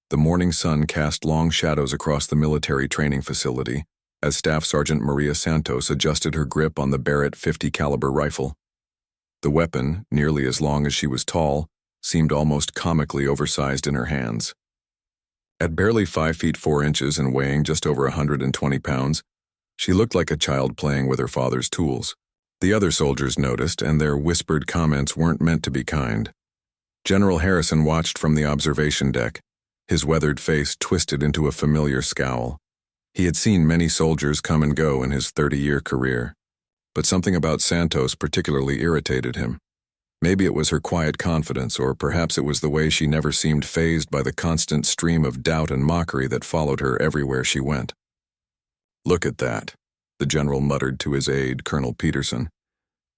The morning sun cast long shadows across the military training facility as Staff Sergeant Maria Santos adjusted her grip on the Barrett 50 caliber rifle. The weapon, nearly as long as she was tall, seemed almost comically oversized in her hands. At barely 5 feet 4 inches and weighing just over 120 pounds, she looked like a child playing with her father's tools. The other soldiers noticed, and their whispered comments weren't meant to be kind. General Harrison watched from the observation deck, his weathered face twisted into a familiar scowl. He had seen many soldiers come and go in his 30-year career, but something about Santos particularly irritated him. Maybe it was her quiet confidence, or perhaps it was the way she never seemed fazed by the constant stream of doubt and mockery that followed her everywhere she went. "Look at that," the general muttered to his aide, Colonel Peterson.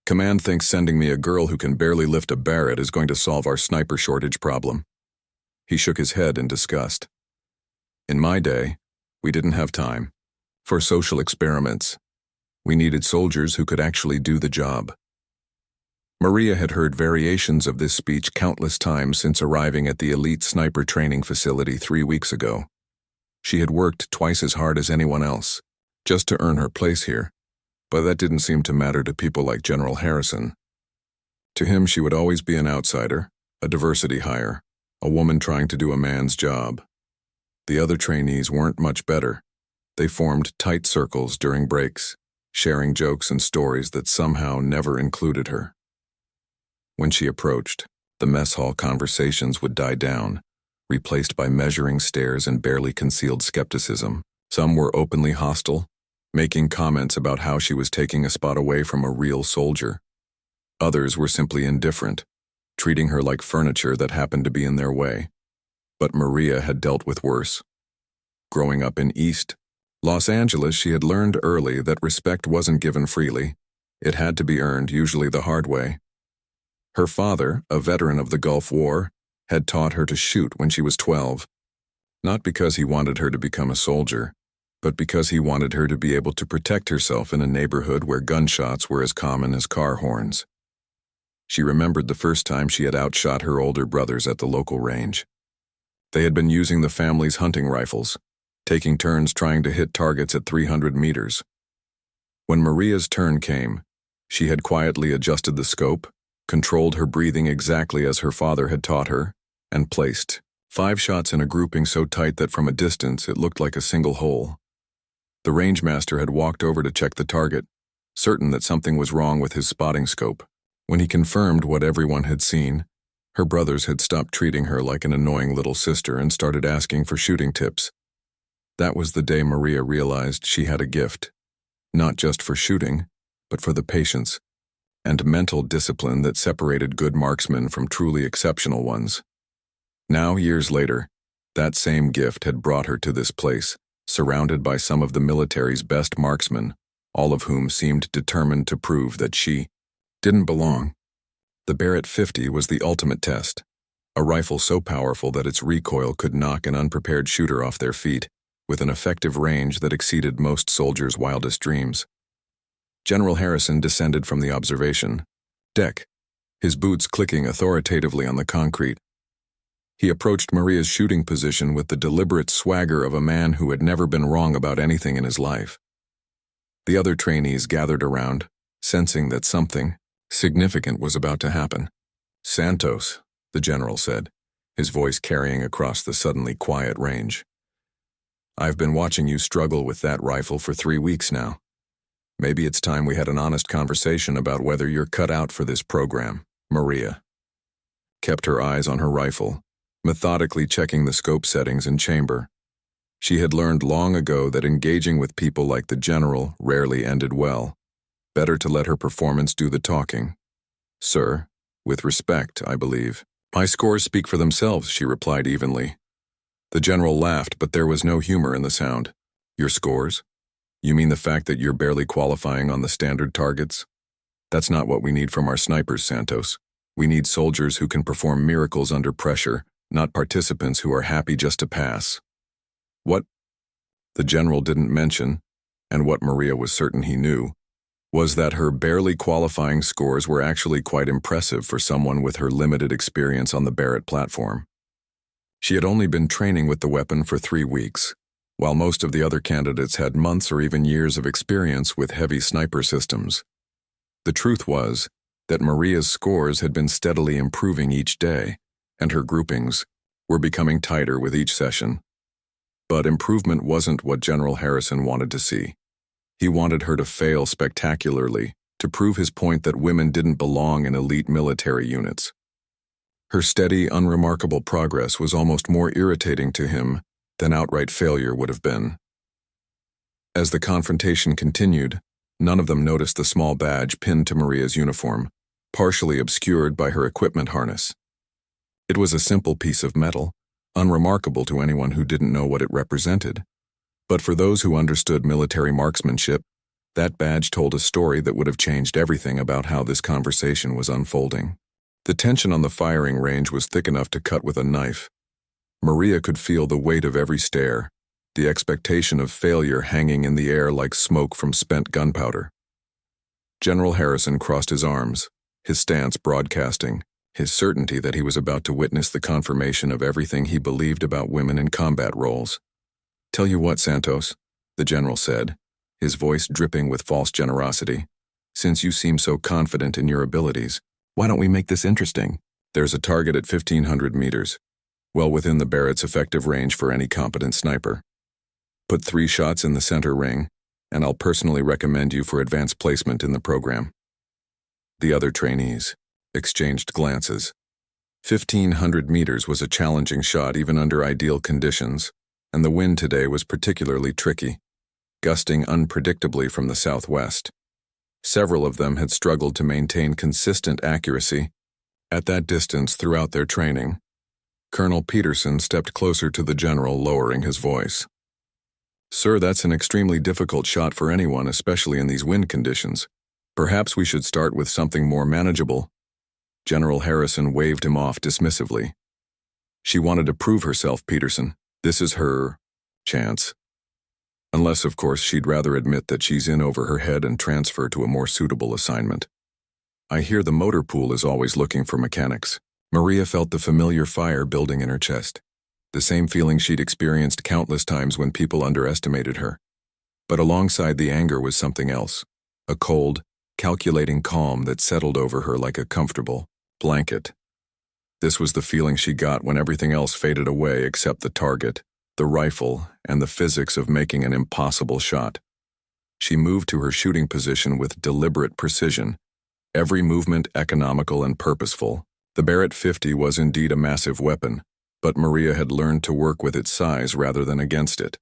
"Command thinks sending me a girl who can barely lift a Barrett is going to solve our sniper shortage problem." He shook his head in disgust. "In my day, we didn't have time for social experiments. We needed soldiers who could actually do the job." Maria had heard variations of this speech countless times since arriving at the elite sniper training facility 3 weeks ago. She had worked twice as hard as anyone else, just to earn her place here, but that didn't seem to matter to people like General Harrison. To him, she would always be an outsider, a diversity hire, a woman trying to do a man's job. The other trainees weren't much better. They formed tight circles during breaks, sharing jokes and stories that somehow never included her. When she approached, the mess hall conversations would die down, replaced by measuring stares and barely concealed skepticism. Some were openly hostile, making comments about how she was taking a spot away from a real soldier. Others were simply indifferent, treating her like furniture that happened to be in their way. But Maria had dealt with worse. Growing up in East Los Angeles, she had learned early that respect wasn't given freely. It had to be earned, usually the hard way. Her father, a veteran of the Gulf War, had taught her to shoot when she was 12, not because he wanted her to become a soldier, but because he wanted her to be able to protect herself in a neighborhood where gunshots were as common as car horns. She remembered the first time she had outshot her older brothers at the local range. They had been using the family's hunting rifles, taking turns trying to hit targets at 300 meters. When Maria's turn came, she had quietly adjusted the scope, controlled her breathing exactly as her father had taught her, and placed 5 shots in a grouping so tight that from a distance it looked like a single hole. The rangemaster had walked over to check the target, certain that something was wrong with his spotting scope. When he confirmed what everyone had seen, her brothers had stopped treating her like an annoying little sister and started asking for shooting tips. That was the day Maria realized she had a gift, not just for shooting, but for the patience and mental discipline that separated good marksmen from truly exceptional ones. Now, years later, that same gift had brought her to this place, surrounded by some of the military's best marksmen, all of whom seemed determined to prove that she didn't belong. The Barrett 50 was the ultimate test, a rifle so powerful that its recoil could knock an unprepared shooter off their feet, with an effective range that exceeded most soldiers' wildest dreams. General Harrison descended from the observation deck, his boots clicking authoritatively on the concrete. He approached Maria's shooting position with the deliberate swagger of a man who had never been wrong about anything in his life. The other trainees gathered around, sensing that something significant was about to happen. "Santos," the general said, his voice carrying across the suddenly quiet range. "I've been watching you struggle with that rifle for 3 weeks now. Maybe it's time we had an honest conversation about whether you're cut out for this program." Maria kept her eyes on her rifle, methodically checking the scope settings and chamber. She had learned long ago that engaging with people like the general rarely ended well. Better to let her performance do the talking. "Sir, with respect, I believe." "My scores speak for themselves," she replied evenly. The general laughed, but there was no humor in the sound. "Your scores? You mean the fact that you're barely qualifying on the standard targets? That's not what we need from our snipers, Santos. We need soldiers who can perform miracles under pressure, not participants who are happy just to pass." What the general didn't mention, and what Maria was certain he knew, was that her barely qualifying scores were actually quite impressive for someone with her limited experience on the Barrett platform. She had only been training with the weapon for 3 weeks, while most of the other candidates had months or even years of experience with heavy sniper systems. The truth was that Maria's scores had been steadily improving each day, and her groupings were becoming tighter with each session. But improvement wasn't what General Harrison wanted to see. He wanted her to fail spectacularly to prove his point that women didn't belong in elite military units. Her steady, unremarkable progress was almost more irritating to him than outright failure would have been. As the confrontation continued, none of them noticed the small badge pinned to Maria's uniform, partially obscured by her equipment harness. It was a simple piece of metal, unremarkable to anyone who didn't know what it represented. But for those who understood military marksmanship, that badge told a story that would have changed everything about how this conversation was unfolding. The tension on the firing range was thick enough to cut with a knife. Maria could feel the weight of every stare, the expectation of failure hanging in the air like smoke from spent gunpowder. General Harrison crossed his arms, his stance broadcasting, his certainty that he was about to witness the confirmation of everything he believed about women in combat roles. "Tell you what, Santos," the general said, his voice dripping with false generosity. "Since you seem so confident in your abilities, why don't we make this interesting? There's a target at 1,500 meters, well within the Barrett's effective range for any competent sniper. Put 3 shots in the center ring, and I'll personally recommend you for advanced placement in the program." The other trainees exchanged glances. 1,500 meters was a challenging shot even under ideal conditions, and the wind today was particularly tricky, gusting unpredictably from the southwest. Several of them had struggled to maintain consistent accuracy at that distance throughout their training. Colonel Peterson stepped closer to the general, lowering his voice. "Sir, that's an extremely difficult shot for anyone, especially in these wind conditions. Perhaps we should start with something more manageable." General Harrison waved him off dismissively. "She wanted to prove herself, Peterson. This is her chance. Unless, of course, she'd rather admit that she's in over her head and transfer to a more suitable assignment. I hear the motor pool is always looking for mechanics." Maria felt the familiar fire building in her chest, the same feeling she'd experienced countless times when people underestimated her. But alongside the anger was something else, a cold, calculating calm that settled over her like a comfortable blanket. This was the feeling she got when everything else faded away except the target, the rifle, and the physics of making an impossible shot. She moved to her shooting position with deliberate precision, every movement economical and purposeful. The Barrett 50 was indeed a massive weapon, but Maria had learned to work with its size rather than against it.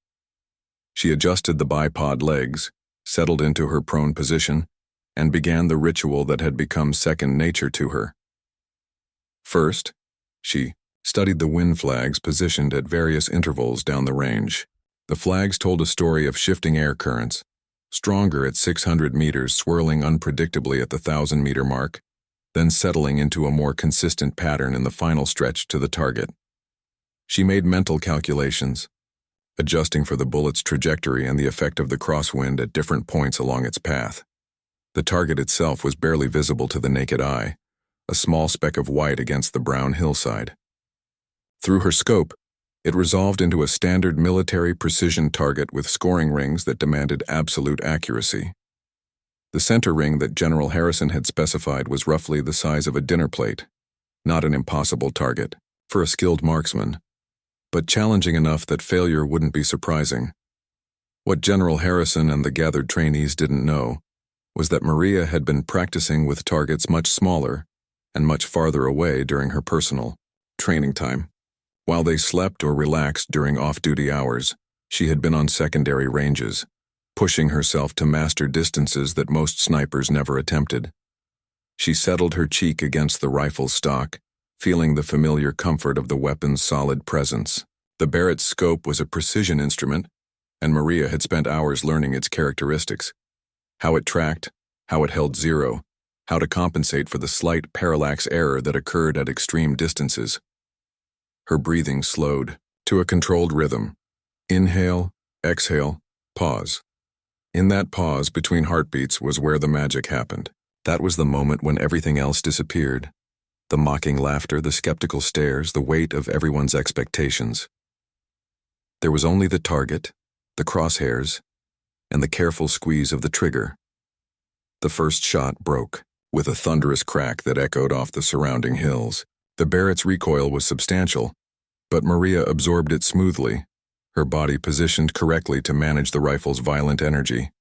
She adjusted the bipod legs, settled into her prone position, and began the ritual that had become second nature to her. First, she studied the wind flags positioned at various intervals down the range. The flags told a story of shifting air currents, stronger at 600 meters, swirling unpredictably at the 1,000-meter mark, then settling into a more consistent pattern in the final stretch to the target. She made mental calculations, adjusting for the bullet's trajectory and the effect of the crosswind at different points along its path. The target itself was barely visible to the naked eye, a small speck of white against the brown hillside. Through her scope, it resolved into a standard military precision target with scoring rings that demanded absolute accuracy. The center ring that General Harrison had specified was roughly the size of a dinner plate, not an impossible target for a skilled marksman, but challenging enough that failure wouldn't be surprising. What General Harrison and the gathered trainees didn't know was that Maria had been practicing with targets much smaller and much farther away during her personal training time. While they slept or relaxed during off-duty hours, she had been on secondary ranges, pushing herself to master distances that most snipers never attempted. She settled her cheek against the rifle's stock, feeling the familiar comfort of the weapon's solid presence. The Barrett's scope was a precision instrument, and Maria had spent hours learning its characteristics: how it tracked, how it held zero, how to compensate for the slight parallax error that occurred at extreme distances. Her breathing slowed to a controlled rhythm. Inhale, exhale, pause. In that pause between heartbeats was where the magic happened. That was the moment when everything else disappeared. The mocking laughter, the skeptical stares, the weight of everyone's expectations. There was only the target, the crosshairs, and the careful squeeze of the trigger. The first shot broke, with a thunderous crack that echoed off the surrounding hills. The Barrett's recoil was substantial, but Maria absorbed it smoothly, her body positioned correctly to manage the rifle's violent energy.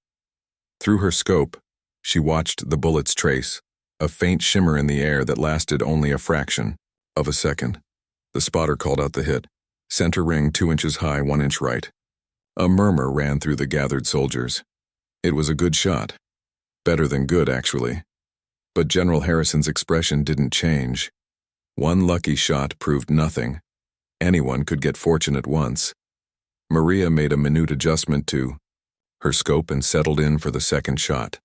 Through her scope, she watched the bullet's trace, a faint shimmer in the air that lasted only a fraction of a second. The spotter called out the hit. Center ring 2 inches high, 1 inch right. A murmur ran through the gathered soldiers. It was a good shot. Better than good, actually. But General Harrison's expression didn't change. One lucky shot proved nothing. Anyone could get fortunate once. Maria made a minute adjustment to her scope and settled in for the second shot.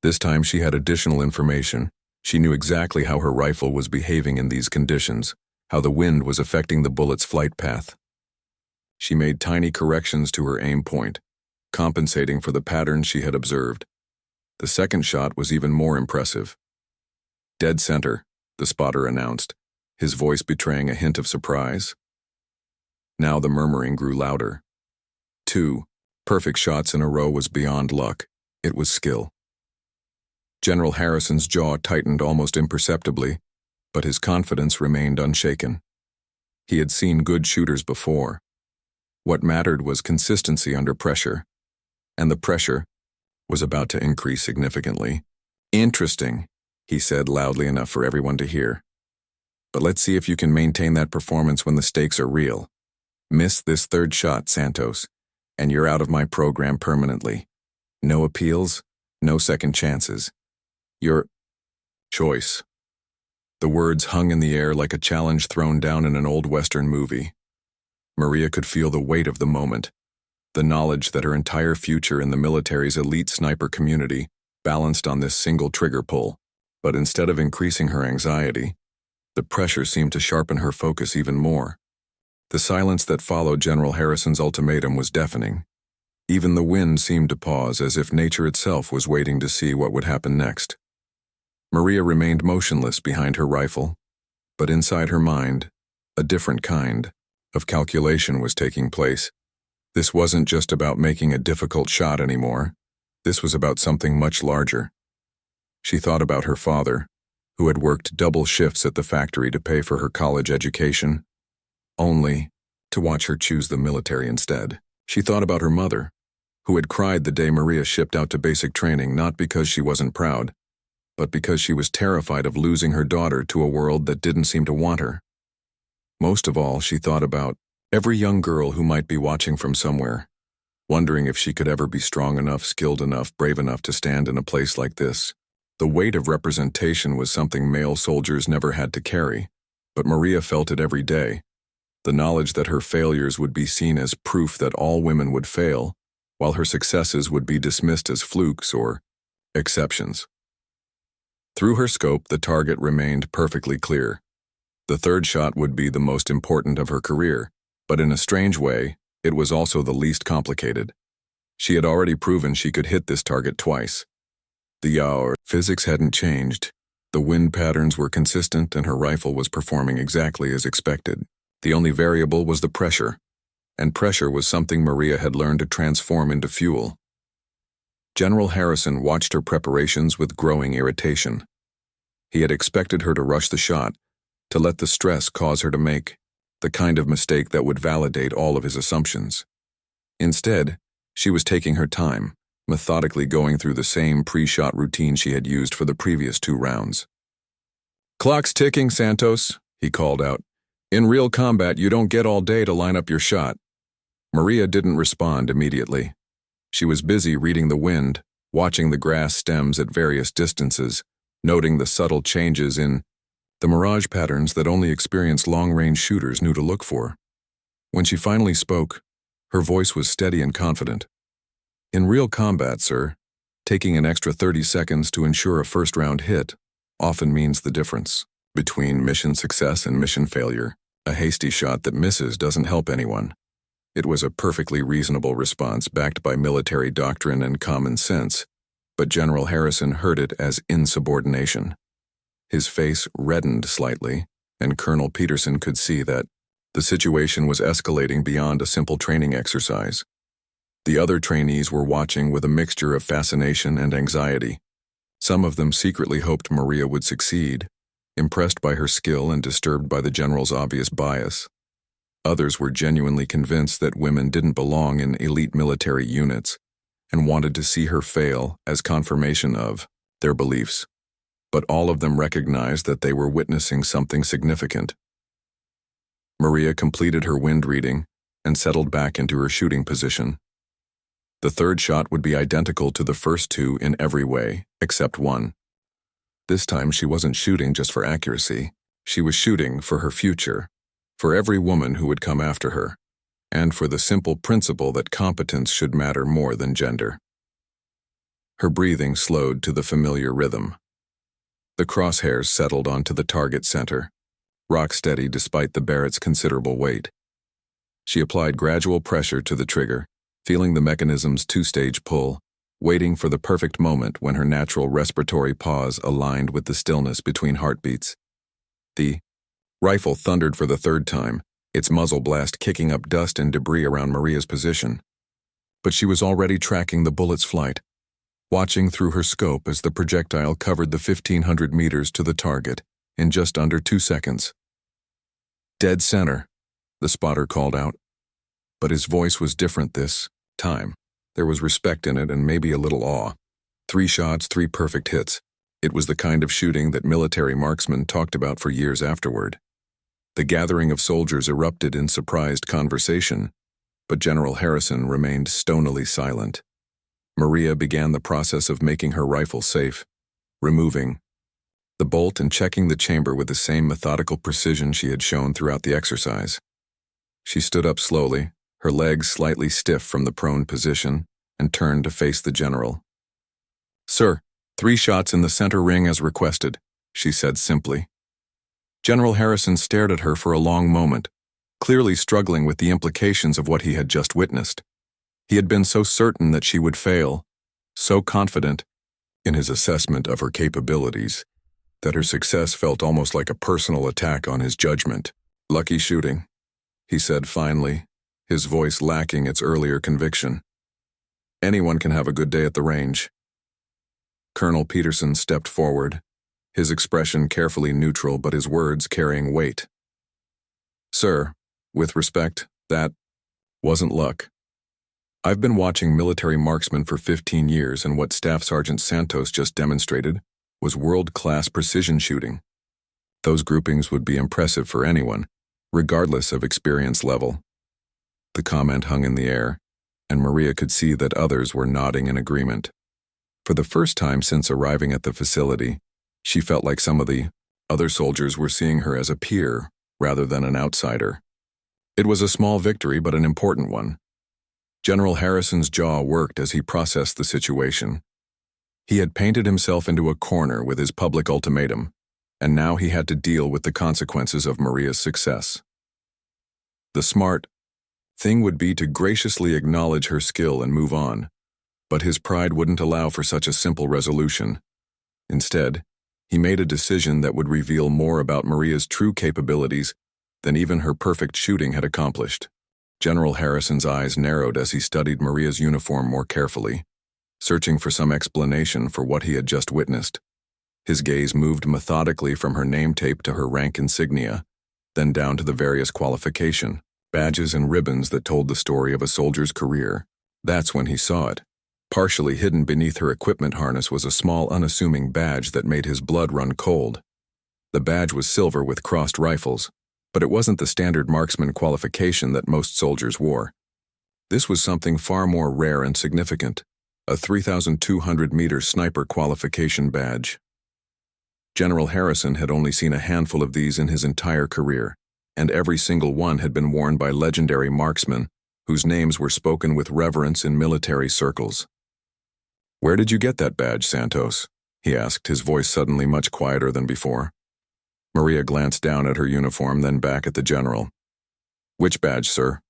This time she had additional information. She knew exactly how her rifle was behaving in these conditions, how the wind was affecting the bullet's flight path. She made tiny corrections to her aim point, compensating for the pattern she had observed. The second shot was even more impressive. "Dead center," the spotter announced, his voice betraying a hint of surprise. Now the murmuring grew louder. 2 perfect shots in a row was beyond luck. It was skill. General Harrison's jaw tightened almost imperceptibly, but his confidence remained unshaken. He had seen good shooters before. What mattered was consistency under pressure, and the pressure was about to increase significantly. "Interesting," he said loudly enough for everyone to hear. "But let's see if you can maintain that performance when the stakes are real. Miss this third shot, Santos, and you're out of my program permanently. No appeals, no second chances. Your choice." The words hung in the air like a challenge thrown down in an old Western movie. Maria could feel the weight of the moment, the knowledge that her entire future in the military's elite sniper community balanced on this single trigger pull. But instead of increasing her anxiety, the pressure seemed to sharpen her focus even more. The silence that followed General Harrison's ultimatum was deafening. Even the wind seemed to pause, as if nature itself was waiting to see what would happen next. Maria remained motionless behind her rifle, but inside her mind, a different kind of calculation was taking place. This wasn't just about making a difficult shot anymore. This was about something much larger. She thought about her father, who had worked double shifts at the factory to pay for her college education, only to watch her choose the military instead. She thought about her mother, who had cried the day Maria shipped out to basic training, not because she wasn't proud, but because she was terrified of losing her daughter to a world that didn't seem to want her. Most of all, she thought about every young girl who might be watching from somewhere, wondering if she could ever be strong enough, skilled enough, brave enough to stand in a place like this. The weight of representation was something male soldiers never had to carry, but Maria felt it every day. The knowledge that her failures would be seen as proof that all women would fail, while her successes would be dismissed as flukes or exceptions. Through her scope, the target remained perfectly clear. The third shot would be the most important of her career, but in a strange way, it was also the least complicated. She had already proven she could hit this target twice. The physics hadn't changed. The wind patterns were consistent and her rifle was performing exactly as expected. The only variable was the pressure, and pressure was something Maria had learned to transform into fuel. General Harrison watched her preparations with growing irritation. He had expected her to rush the shot, to let the stress cause her to make the kind of mistake that would validate all of his assumptions. Instead, she was taking her time, methodically going through the same pre-shot routine she had used for the previous 2 rounds. "Clock's ticking, Santos," he called out. "In real combat, you don't get all day to line up your shot." Maria didn't respond immediately. She was busy reading the wind, watching the grass stems at various distances, noting the subtle changes in the mirage patterns that only experienced long-range shooters knew to look for. When she finally spoke, her voice was steady and confident. "In real combat, sir, taking an extra 30 seconds to ensure a first-round hit often means the difference between mission success and mission failure. A hasty shot that misses doesn't help anyone." It was a perfectly reasonable response backed by military doctrine and common sense, but General Harrison heard it as insubordination. His face reddened slightly, and Colonel Peterson could see that the situation was escalating beyond a simple training exercise. The other trainees were watching with a mixture of fascination and anxiety. Some of them secretly hoped Maria would succeed, impressed by her skill and disturbed by the general's obvious bias. Others were genuinely convinced that women didn't belong in elite military units and wanted to see her fail as confirmation of their beliefs. But all of them recognized that they were witnessing something significant. Maria completed her wind reading and settled back into her shooting position. The third shot would be identical to the first two in every way, except one. This time she wasn't shooting just for accuracy. She was shooting for her future, for every woman who would come after her, and for the simple principle that competence should matter more than gender. Her breathing slowed to the familiar rhythm. The crosshairs settled onto the target center, rock steady despite the Barrett's considerable weight. She applied gradual pressure to the trigger, feeling the mechanism's two-stage pull, waiting for the perfect moment when her natural respiratory pause aligned with the stillness between heartbeats. The rifle thundered for the third time, its muzzle blast kicking up dust and debris around Maria's position. But she was already tracking the bullet's flight, watching through her scope as the projectile covered the 1,500 meters to the target in just under 2 seconds. "Dead center," the spotter called out. But his voice was different this time. There was respect in it and maybe a little awe. 3 shots, 3 perfect hits. It was the kind of shooting that military marksmen talked about for years afterward. The gathering of soldiers erupted in surprised conversation, but General Harrison remained stonily silent. Maria began the process of making her rifle safe, removing the bolt and checking the chamber with the same methodical precision she had shown throughout the exercise. She stood up slowly, her legs slightly stiff from the prone position, and turned to face the general. "Sir, 3 shots in the center ring as requested," she said simply. General Harrison stared at her for a long moment, clearly struggling with the implications of what he had just witnessed. He had been so certain that she would fail, so confident in his assessment of her capabilities, that her success felt almost like a personal attack on his judgment. "Lucky shooting," he said finally, his voice lacking its earlier conviction. "Anyone can have a good day at the range." Colonel Peterson stepped forward, his expression carefully neutral but his words carrying weight. "Sir, with respect, that wasn't luck. I've been watching military marksmen for 15 years, and what Staff Sergeant Santos just demonstrated was world-class precision shooting. Those groupings would be impressive for anyone, regardless of experience level." The comment hung in the air, and Maria could see that others were nodding in agreement. For the first time since arriving at the facility, she felt like some of the other soldiers were seeing her as a peer rather than an outsider. It was a small victory, but an important one. General Harrison's jaw worked as he processed the situation. He had painted himself into a corner with his public ultimatum, and now he had to deal with the consequences of Maria's success. The smart thing would be to graciously acknowledge her skill and move on, but his pride wouldn't allow for such a simple resolution. Instead, he made a decision that would reveal more about Maria's true capabilities than even her perfect shooting had accomplished. General Harrison's eyes narrowed as he studied Maria's uniform more carefully, searching for some explanation for what he had just witnessed. His gaze moved methodically from her name tape to her rank insignia, then down to the various qualification badges and ribbons that told the story of a soldier's career. That's when he saw it. Partially hidden beneath her equipment harness was a small, unassuming badge that made his blood run cold. The badge was silver with crossed rifles, but it wasn't the standard marksman qualification that most soldiers wore. This was something far more rare and significant, a 3,200-meter sniper qualification badge. General Harrison had only seen a handful of these in his entire career, and every single one had been worn by legendary marksmen whose names were spoken with reverence in military circles. "Where did you get that badge, Santos?" he asked, his voice suddenly much quieter than before. Maria glanced down at her uniform, then back at the general. "Which badge, sir?"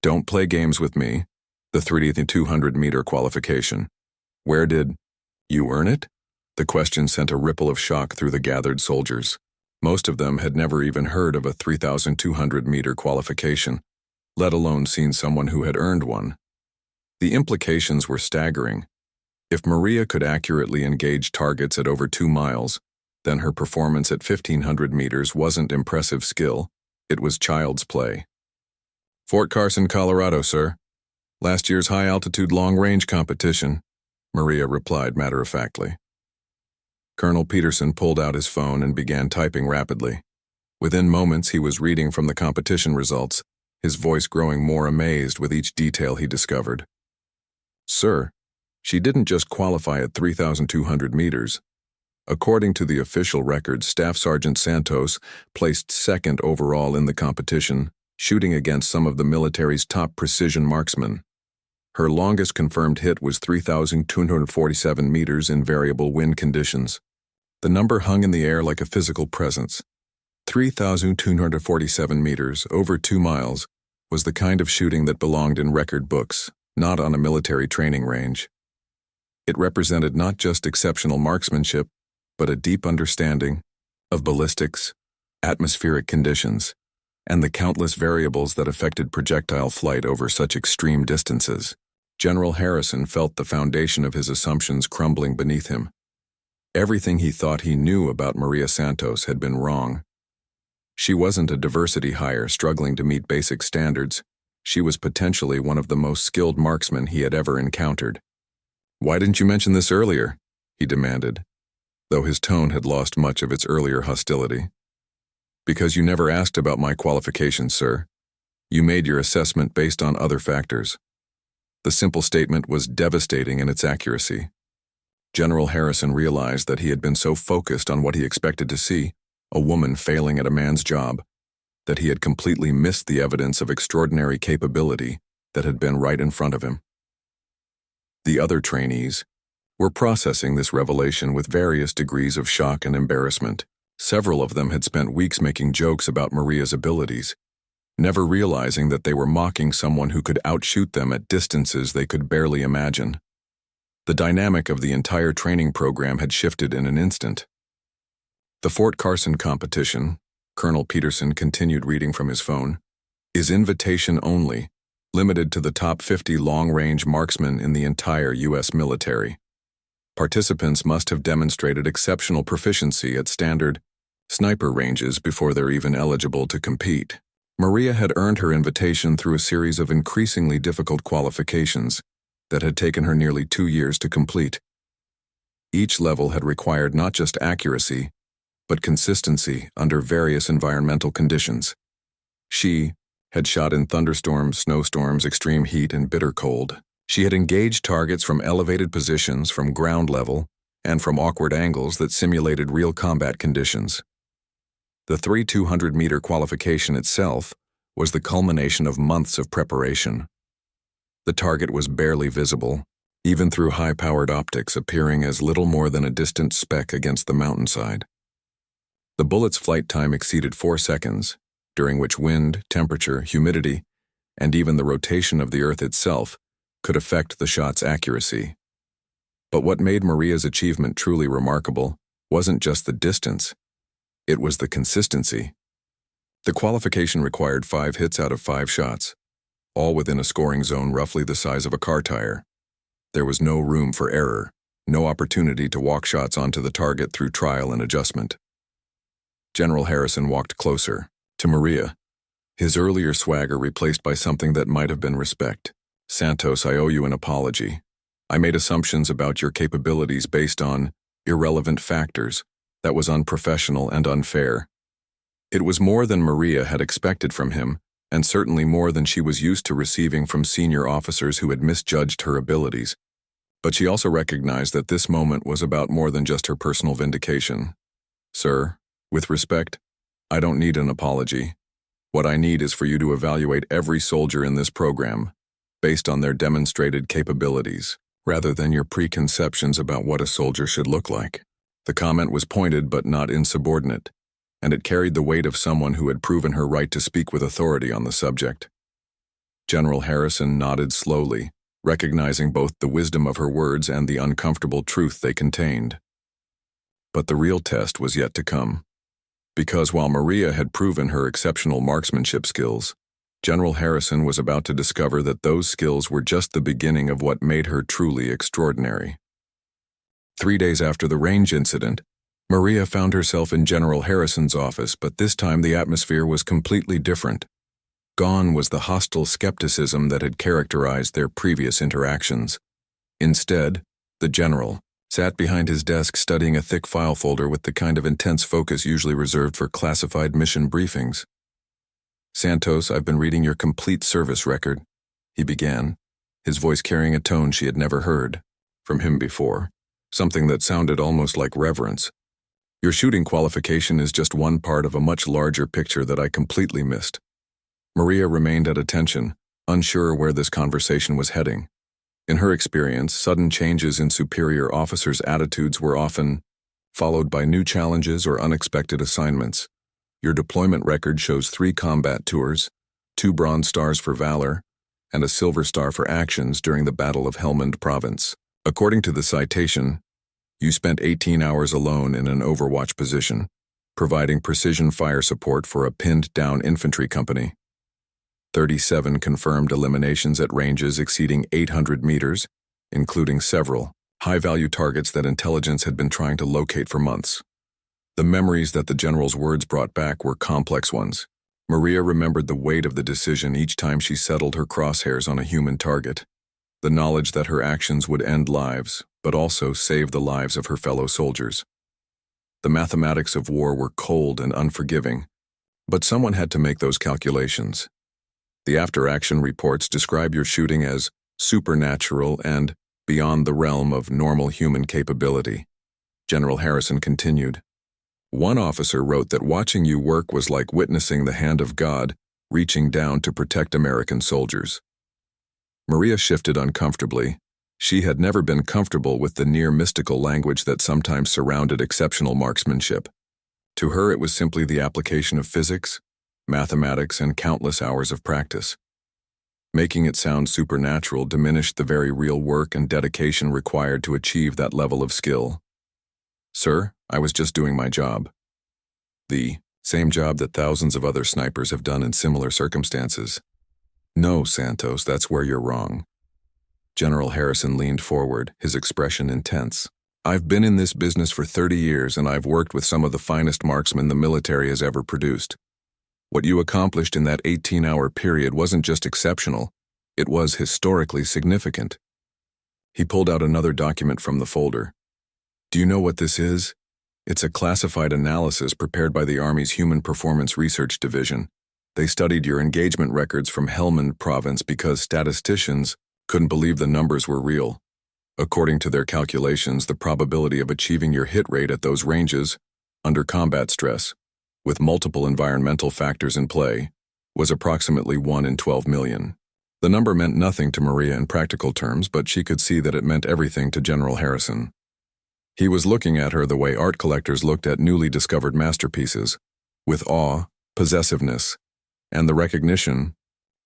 "Don't play games with me. The 3,200-meter qualification. Where did you earn it?" The question sent a ripple of shock through the gathered soldiers. Most of them had never even heard of a 3,200-meter qualification, let alone seen someone who had earned one. The implications were staggering. If Maria could accurately engage targets at over 2 miles, then her performance at 1,500 meters wasn't impressive skill, it was child's play. "Fort Carson, Colorado, sir. Last year's high-altitude long-range competition," Maria replied matter-of-factly. Colonel Peterson pulled out his phone and began typing rapidly. Within moments, he was reading from the competition results, his voice growing more amazed with each detail he discovered. "Sir, she didn't just qualify at 3,200 meters. According to the official record, Staff Sergeant Santos placed second overall in the competition, shooting against some of the military's top precision marksmen. Her longest confirmed hit was 3,247 meters in variable wind conditions. The number hung in the air like a physical presence. 3,247 meters, over 2 miles, was the kind of shooting that belonged in record books, not on a military training range. It represented not just exceptional marksmanship, but a deep understanding of ballistics, atmospheric conditions, and the countless variables that affected projectile flight over such extreme distances. General Harrison felt the foundation of his assumptions crumbling beneath him. Everything he thought he knew about Maria Santos had been wrong. She wasn't a diversity hire struggling to meet basic standards. She was potentially one of the most skilled marksmen he had ever encountered. "Why didn't you mention this earlier?" he demanded, though his tone had lost much of its earlier hostility. "Because you never asked about my qualifications, sir. You made your assessment based on other factors." The simple statement was devastating in its accuracy. General Harrison realized that he had been so focused on what he expected to see, a woman failing at a man's job, that he had completely missed the evidence of extraordinary capability that had been right in front of him. The other trainees were processing this revelation with various degrees of shock and embarrassment. Several of them had spent weeks making jokes about Maria's abilities, never realizing that they were mocking someone who could outshoot them at distances they could barely imagine. The dynamic of the entire training program had shifted in an instant. "The Fort Carson competition," Colonel Peterson continued reading from his phone, "is invitation only, limited to the top 50 long-range marksmen in the entire U.S. military. Participants must have demonstrated exceptional proficiency at standard sniper ranges before they're even eligible to compete." Maria had earned her invitation through a series of increasingly difficult qualifications that had taken her nearly 2 years to complete. Each level had required not just accuracy, but consistency under various environmental conditions. She had shot in thunderstorms, snowstorms, extreme heat, and bitter cold. She had engaged targets from elevated positions, from ground level, and from awkward angles that simulated real combat conditions. The 3,200-meter qualification itself was the culmination of months of preparation. The target was barely visible, even through high-powered optics, appearing as little more than a distant speck against the mountainside. The bullet's flight time exceeded 4 seconds, during which wind, temperature, humidity, and even the rotation of the Earth itself could affect the shot's accuracy. But what made Maria's achievement truly remarkable wasn't just the distance, it was the consistency. The qualification required 5 hits out of 5 shots, all within a scoring zone roughly the size of a car tire. There was no room for error, no opportunity to walk shots onto the target through trial and adjustment. General Harrison walked closer, to Maria, his earlier swagger replaced by something that might have been respect. "Santos, I owe you an apology. I made assumptions about your capabilities based on irrelevant factors. That was unprofessional and unfair." It was more than Maria had expected from him, and certainly more than she was used to receiving from senior officers who had misjudged her abilities. But she also recognized that this moment was about more than just her personal vindication. "Sir, with respect, I don't need an apology. What I need is for you to evaluate every soldier in this program based on their demonstrated capabilities, rather than your preconceptions about what a soldier should look like." The comment was pointed but not insubordinate, and it carried the weight of someone who had proven her right to speak with authority on the subject. General Harrison nodded slowly, recognizing both the wisdom of her words and the uncomfortable truth they contained. But the real test was yet to come. Because while Maria had proven her exceptional marksmanship skills, General Harrison was about to discover that those skills were just the beginning of what made her truly extraordinary. 3 days after the range incident, Maria found herself in General Harrison's office, but this time the atmosphere was completely different. Gone was the hostile skepticism that had characterized their previous interactions. Instead, the general sat behind his desk studying a thick file folder with the kind of intense focus usually reserved for classified mission briefings. "Santos, I've been reading your complete service record," he began, his voice carrying a tone she had never heard from him before, something that sounded almost like reverence. "Your shooting qualification is just one part of a much larger picture that I completely missed." Maria remained at attention, unsure where this conversation was heading. In her experience, sudden changes in superior officers' attitudes were often followed by new challenges or unexpected assignments. Your deployment record shows 3 combat tours, 2 Bronze Stars for Valor, and a Silver Star for actions during the Battle of Helmand Province. According to the citation, you spent 18 hours alone in an overwatch position, providing precision fire support for a pinned-down infantry company. 37 confirmed eliminations at ranges exceeding 800 meters, including several high-value targets that intelligence had been trying to locate for months. The memories that the general's words brought back were complex ones. Maria remembered the weight of the decision each time she settled her crosshairs on a human target. The knowledge that her actions would end lives, but also save the lives of her fellow soldiers. The mathematics of war were cold and unforgiving, but someone had to make those calculations. The after-action reports describe your shooting as supernatural and beyond the realm of normal human capability. General Harrison continued. One officer wrote that watching you work was like witnessing the hand of God reaching down to protect American soldiers. Maria shifted uncomfortably. She had never been comfortable with the near-mystical language that sometimes surrounded exceptional marksmanship. To her, it was simply the application of physics, mathematics, and countless hours of practice. Making it sound supernatural diminished the very real work and dedication required to achieve that level of skill. "Sir, I was just doing my job." The same job that thousands of other snipers have done in similar circumstances. "No, Santos, that's where you're wrong." General Harrison leaned forward, his expression intense. "I've been in this business for 30 years and I've worked with some of the finest marksmen the military has ever produced. What you accomplished in that 18-hour period wasn't just exceptional, it was historically significant." He pulled out another document from the folder. "Do you know what this is? It's a classified analysis prepared by the Army's Human Performance Research Division. They studied your engagement records from Helmand Province because statisticians couldn't believe the numbers were real. According to their calculations, the probability of achieving your hit rate at those ranges, under combat stress, with multiple environmental factors in play, was approximately 1 in 12 million. The number meant nothing to Maria in practical terms, but she could see that it meant everything to General Harrison. He was looking at her the way art collectors looked at newly discovered masterpieces, with awe, possessiveness, and the recognition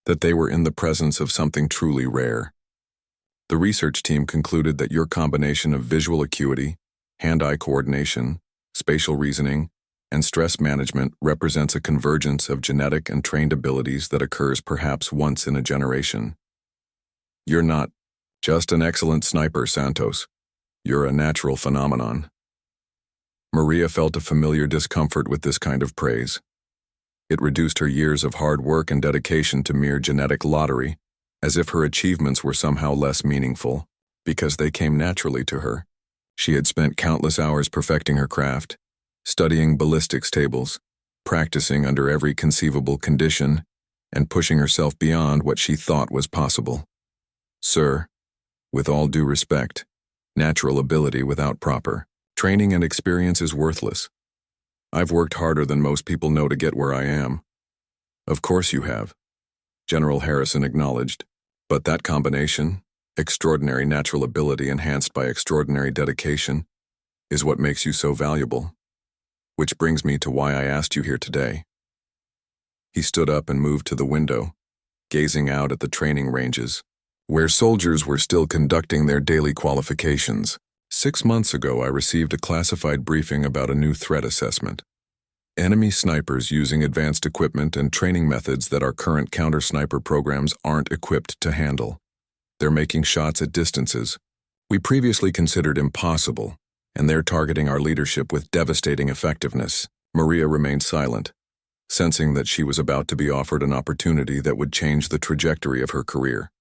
that they were in the presence of something truly rare. The research team concluded that your combination of visual acuity, hand-eye coordination, spatial reasoning, and stress management represents a convergence of genetic and trained abilities that occurs perhaps once in a generation. You're not just an excellent sniper, Santos. You're a natural phenomenon." Maria felt a familiar discomfort with this kind of praise. It reduced her years of hard work and dedication to mere genetic lottery, as if her achievements were somehow less meaningful, because they came naturally to her. She had spent countless hours perfecting her craft, studying ballistics tables, practicing under every conceivable condition, and pushing herself beyond what she thought was possible. "Sir, with all due respect, natural ability without proper training and experience is worthless. I've worked harder than most people know to get where I am." "Of course you have," General Harrison acknowledged, "but that combination, extraordinary natural ability enhanced by extraordinary dedication, is what makes you so valuable. Which brings me to why I asked you here today." He stood up and moved to the window, gazing out at the training ranges, where soldiers were still conducting their daily qualifications. 6 months ago, I received a classified briefing about a new threat assessment. Enemy snipers using advanced equipment and training methods that our current counter-sniper programs aren't equipped to handle. They're making shots at distances we previously considered impossible, and they're targeting our leadership with devastating effectiveness. Maria remained silent, sensing that she was about to be offered an opportunity that would change the trajectory of her career.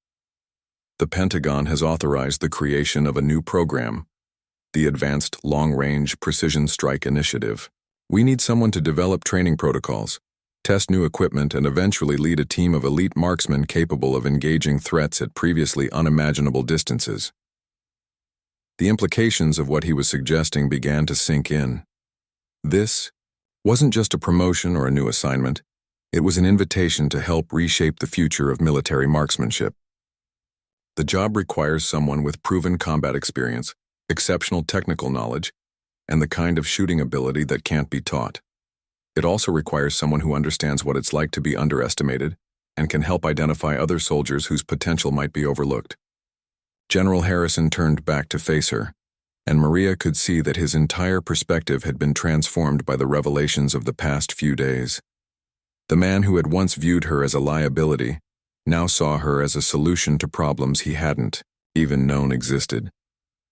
The Pentagon has authorized the creation of a new program, the Advanced Long-Range Precision Strike Initiative. We need someone to develop training protocols, test new equipment, and eventually lead a team of elite marksmen capable of engaging threats at previously unimaginable distances. The implications of what he was suggesting began to sink in. This wasn't just a promotion or a new assignment. It was an invitation to help reshape the future of military marksmanship. The job requires someone with proven combat experience, exceptional technical knowledge, and the kind of shooting ability that can't be taught. It also requires someone who understands what it's like to be underestimated and can help identify other soldiers whose potential might be overlooked. General Harrison turned back to face her, and Maria could see that his entire perspective had been transformed by the revelations of the past few days. The man who had once viewed her as a liability now saw her as a solution to problems he hadn't even known existed.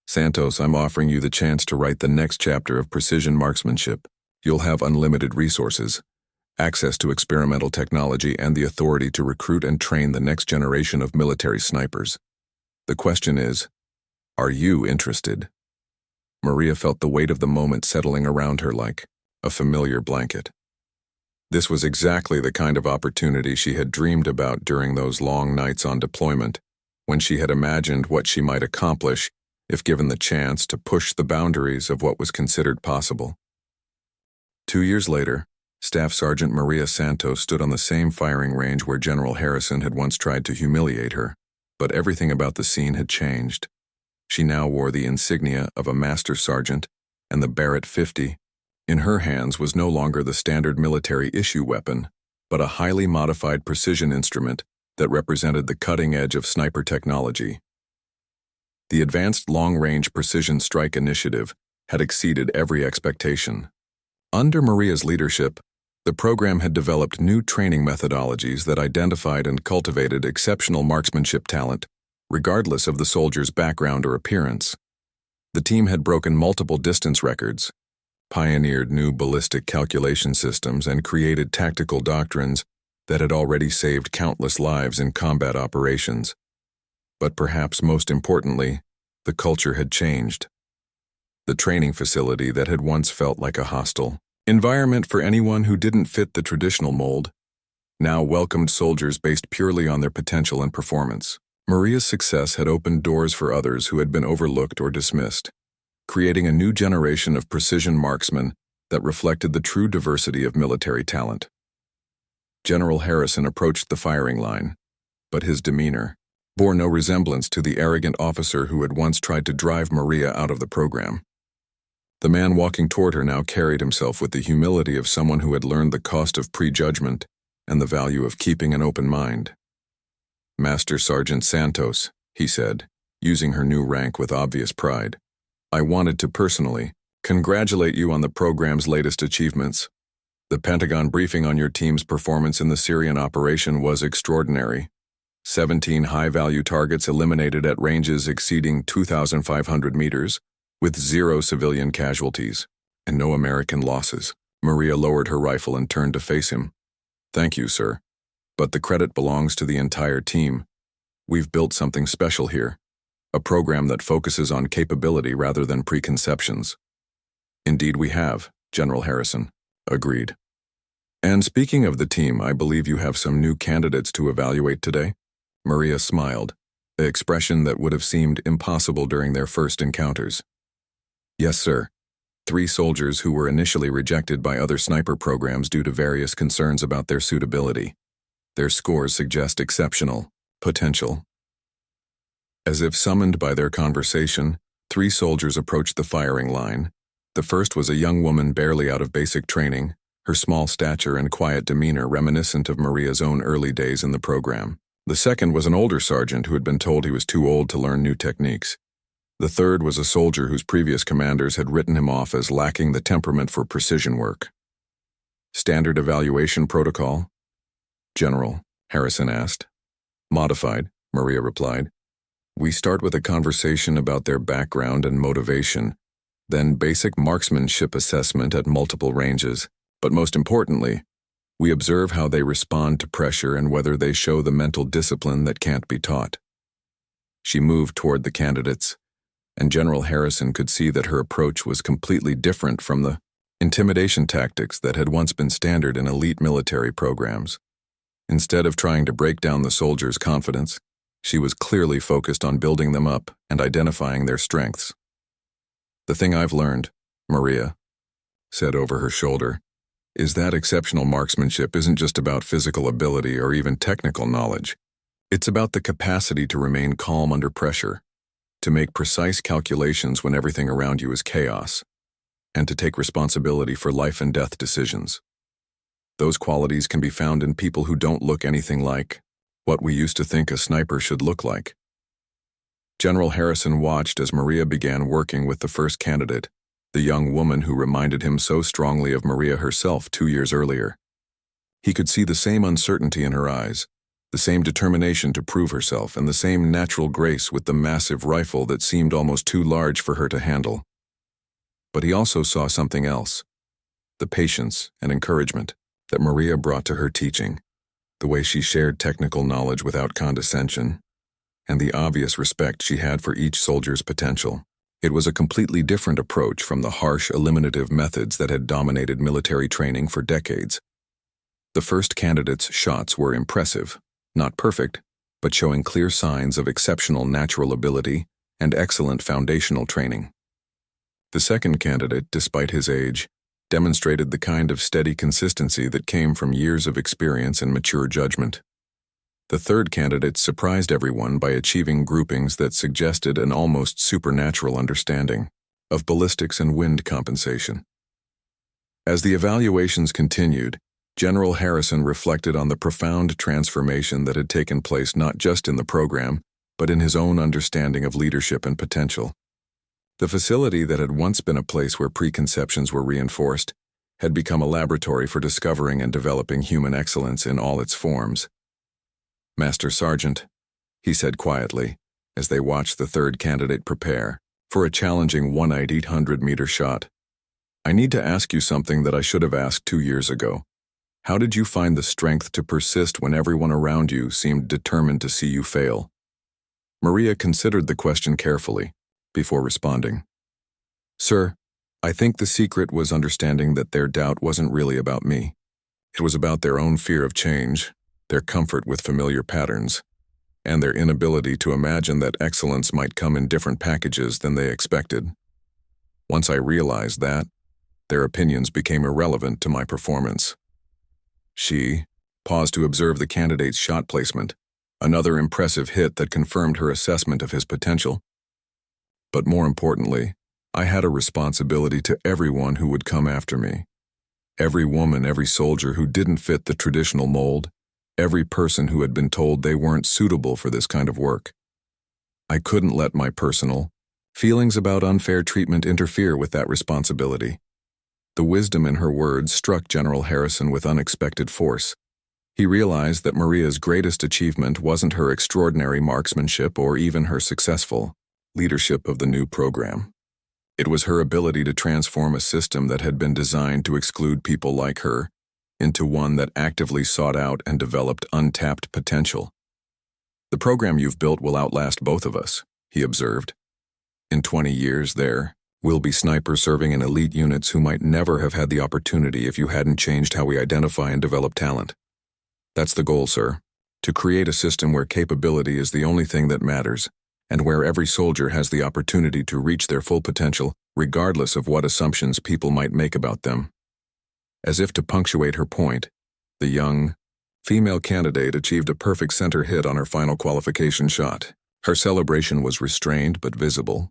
Santos, I'm offering you the chance to write the next chapter of precision marksmanship. You'll have unlimited resources, access to experimental technology, and the authority to recruit and train the next generation of military snipers. The question is, are you interested? Maria felt the weight of the moment settling around her like a familiar blanket. This was exactly the kind of opportunity she had dreamed about during those long nights on deployment, when she had imagined what she might accomplish if given the chance to push the boundaries of what was considered possible. 2 years later, Staff Sergeant Maria Santos stood on the same firing range where General Harrison had once tried to humiliate her, but everything about the scene had changed. She now wore the insignia of a Master Sergeant, and the Barrett 50 in her hands was no longer the standard military issue weapon, but a highly modified precision instrument that represented the cutting edge of sniper technology. The Advanced Long-Range Precision Strike Initiative had exceeded every expectation. Under Maria's leadership, the program had developed new training methodologies that identified and cultivated exceptional marksmanship talent, regardless of the soldier's background or appearance. The team had broken multiple distance records, pioneered new ballistic calculation systems, and created tactical doctrines that had already saved countless lives in combat operations. But perhaps most importantly, the culture had changed. The training facility that had once felt like a hostile environment for anyone who didn't fit the traditional mold now welcomed soldiers based purely on their potential and performance. Maria's success had opened doors for others who had been overlooked or dismissed, creating a new generation of precision marksmen that reflected the true diversity of military talent. General Harrison approached the firing line, but his demeanor bore no resemblance to the arrogant officer who had once tried to drive Maria out of the program. The man walking toward her now carried himself with the humility of someone who had learned the cost of prejudgment and the value of keeping an open mind. Master Sergeant Santos, he said, using her new rank with obvious pride, I wanted to personally congratulate you on the program's latest achievements. The Pentagon briefing on your team's performance in the Syrian operation was extraordinary. 17 high-value targets eliminated at ranges exceeding 2,500 meters, with 0 civilian casualties, and no American losses. Maria lowered her rifle and turned to face him. Thank you, sir. But the credit belongs to the entire team. We've built something special here, a program that focuses on capability rather than preconceptions. Indeed we have, General Harrison agreed. And speaking of the team, I believe you have some new candidates to evaluate today? Maria smiled, an expression that would have seemed impossible during their first encounters. Yes, sir. 3 soldiers who were initially rejected by other sniper programs due to various concerns about their suitability. Their scores suggest exceptional potential. As if summoned by their conversation, 3 soldiers approached the firing line. The first was a young woman barely out of basic training, her small stature and quiet demeanor reminiscent of Maria's own early days in the program. The second was an older sergeant who had been told he was too old to learn new techniques. The third was a soldier whose previous commanders had written him off as lacking the temperament for precision work. Standard evaluation protocol? General, Harrison asked. Modified, Maria replied. We start with a conversation about their background and motivation, then basic marksmanship assessment at multiple ranges, but most importantly, we observe how they respond to pressure and whether they show the mental discipline that can't be taught. She moved toward the candidates, and General Harrison could see that her approach was completely different from the intimidation tactics that had once been standard in elite military programs. Instead of trying to break down the soldiers' confidence, she was clearly focused on building them up and identifying their strengths. The thing I've learned, Maria said over her shoulder, is that exceptional marksmanship isn't just about physical ability or even technical knowledge. It's about the capacity to remain calm under pressure, to make precise calculations when everything around you is chaos, and to take responsibility for life and death decisions. Those qualities can be found in people who don't look anything like what we used to think a sniper should look like. General Harrison watched as Maria began working with the first candidate, the young woman who reminded him so strongly of Maria herself 2 years earlier. He could see the same uncertainty in her eyes, the same determination to prove herself, and the same natural grace with the massive rifle that seemed almost too large for her to handle. But he also saw something else, the patience and encouragement that Maria brought to her teaching, the way she shared technical knowledge without condescension, and the obvious respect she had for each soldier's potential. It was a completely different approach from the harsh, eliminative methods that had dominated military training for decades. The first candidate's shots were impressive, not perfect, but showing clear signs of exceptional natural ability and excellent foundational training. The second candidate, despite his age, demonstrated the kind of steady consistency that came from years of experience and mature judgment. The third candidate surprised everyone by achieving groupings that suggested an almost supernatural understanding of ballistics and wind compensation. As the evaluations continued, General Harrison reflected on the profound transformation that had taken place not just in the program, but in his own understanding of leadership and potential. The facility that had once been a place where preconceptions were reinforced had become a laboratory for discovering and developing human excellence in all its forms. Master Sergeant, he said quietly, as they watched the third candidate prepare for a challenging 800-meter shot. I need to ask you something that I should have asked 2 years ago. How did you find the strength to persist when everyone around you seemed determined to see you fail? Maria considered the question carefully before responding. Sir, I think the secret was understanding that their doubt wasn't really about me. It was about their own fear of change, their comfort with familiar patterns, and their inability to imagine that excellence might come in different packages than they expected. Once I realized that, their opinions became irrelevant to my performance. She paused to observe the candidate's shot placement, another impressive hit that confirmed her assessment of his potential. But more importantly, I had a responsibility to everyone who would come after me. Every woman, every soldier who didn't fit the traditional mold, every person who had been told they weren't suitable for this kind of work. I couldn't let my personal feelings about unfair treatment interfere with that responsibility. The wisdom in her words struck General Harrison with unexpected force. He realized that Maria's greatest achievement wasn't her extraordinary marksmanship or even her successful leadership of the new program. It was her ability to transform a system that had been designed to exclude people like her into one that actively sought out and developed untapped potential. The program you've built will outlast both of us, he observed. In 20 years there will be snipers serving in elite units who might never have had the opportunity if you hadn't changed how we identify and develop talent. That's the goal, sir, to create a system where capability is the only thing that matters, and where every soldier has the opportunity to reach their full potential, regardless of what assumptions people might make about them. As if to punctuate her point, the young, female candidate achieved a perfect center hit on her final qualification shot. Her celebration was restrained but visible,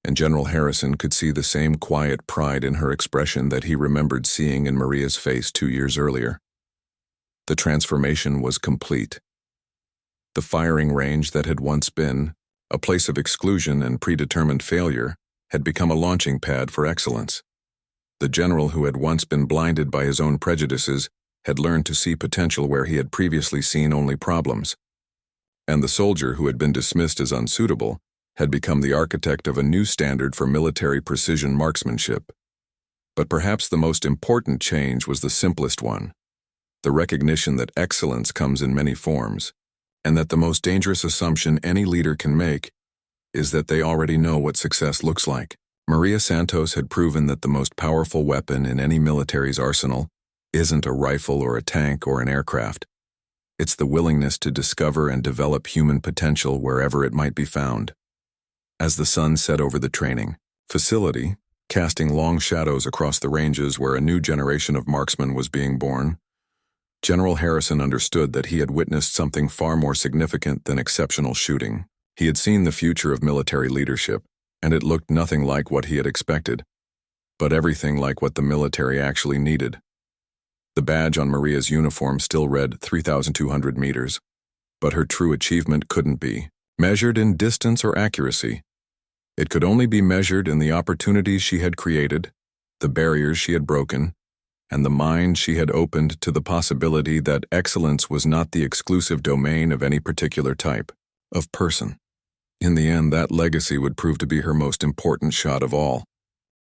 and General Harrison could see the same quiet pride in her expression that he remembered seeing in Maria's face 2 years earlier. The transformation was complete. The firing range that had once been a place of exclusion and predetermined failure, had become a launching pad for excellence. The general who had once been blinded by his own prejudices had learned to see potential where he had previously seen only problems. And the soldier who had been dismissed as unsuitable had become the architect of a new standard for military precision marksmanship. But perhaps the most important change was the simplest one, the recognition that excellence comes in many forms, and that the most dangerous assumption any leader can make is that they already know what success looks like. Maria Santos had proven that the most powerful weapon in any military's arsenal isn't a rifle or a tank or an aircraft. It's the willingness to discover and develop human potential wherever it might be found. As the sun set over the training facility, casting long shadows across the ranges where a new generation of marksmen was being born, General Harrison understood that he had witnessed something far more significant than exceptional shooting. He had seen the future of military leadership, and it looked nothing like what he had expected, but everything like what the military actually needed. The badge on Maria's uniform still read 3,200 meters, but her true achievement couldn't be measured in distance or accuracy. It could only be measured in the opportunities she had created, the barriers she had broken, and the mind she had opened to the possibility that excellence was not the exclusive domain of any particular type of person. In the end, that legacy would prove to be her most important shot of all.